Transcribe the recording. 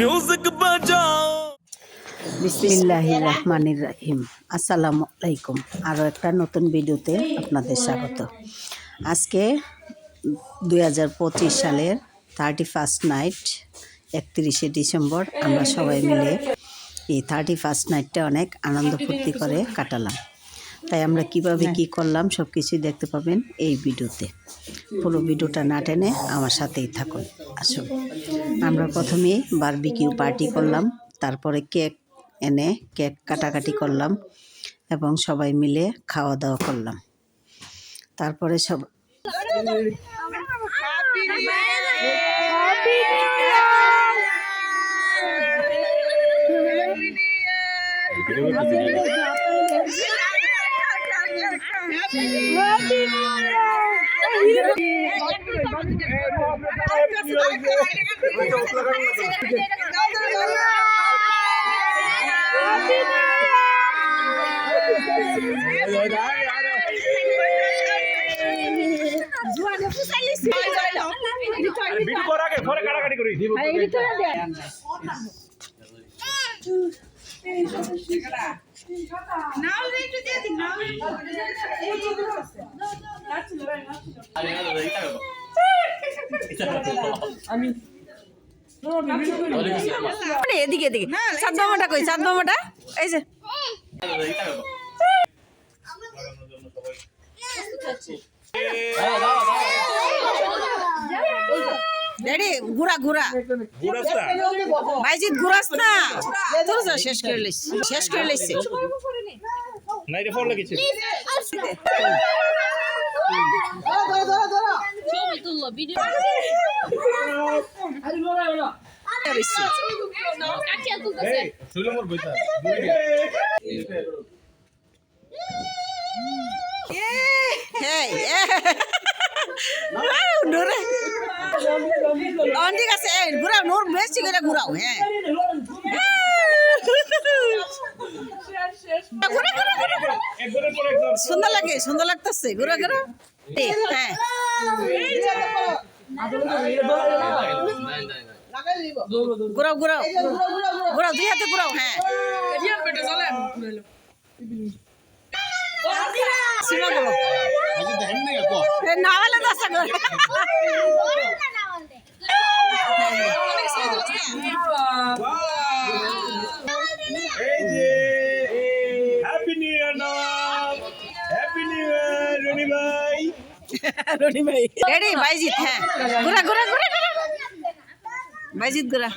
Music बजाओ। বিসমিল্লাহির রহমানির রহিম। আসসালামু আলাইকুম। আরও একটা নতুন ভিডিওতে আপনাদের স্বাগত। আজকে 2025 সালের 31st নাইট, 31শে ডিসেম্বর। আমরা সবাই মিলে এই 31st নাইটটা অনেক আনন্দ ফুর্তি করে কাটালাম। তাই আমরা কিভাবে কি করলাম সব কিছুই দেখতে পাবেন এই ভিডিওতে। পুরো ভিডিওটা না টেনে আমার সাথেই থাকুন। আসুন, আমরা প্রথমেই বারবিকিউ পার্টি করলাম, তারপরে কেক এনে কেক কাটাকাটি করলাম এবং সবাই মিলে খাওয়া দাওয়া করলাম। তারপরে সব এদিকে এদিকে চাঁদ মামাটা কই, চাঁদ মামাটা এই যে রেডি। ঘুরা ঘুরা ভাইজিৎ ঘুরাস না, তোর যা শেষ করে লইছি, শেষ করে লইছি। নাই রে ফল লাগিছে ছবি তুললো ভিডিও কাটিয়া তুলতেছে চলে মোর বইতা ঠিক আছে, ঘুরাও নোর বেশি করে ঘুরাও। হ্যাঁ সুন্দর লাগে, সুন্দর লাগতেছে। ঘুরা ঘুরা, হ্যাঁ ঘুরাও ঘুরাও ঘুরাও, দুই হাতে ঘুরাও। হ্যাঁ সীমা বলো না হলে দশটা করে হ্যাপি নিউ ইয়ার না, হ্যাপি নিউ ইয়ার রনি ভাই। রনি ভাই রেডি। বাইজিৎ হ্যাঁ ঘুরা ঘুরা ঘুরা ঘুরা, বাইজিৎ ঘুরা।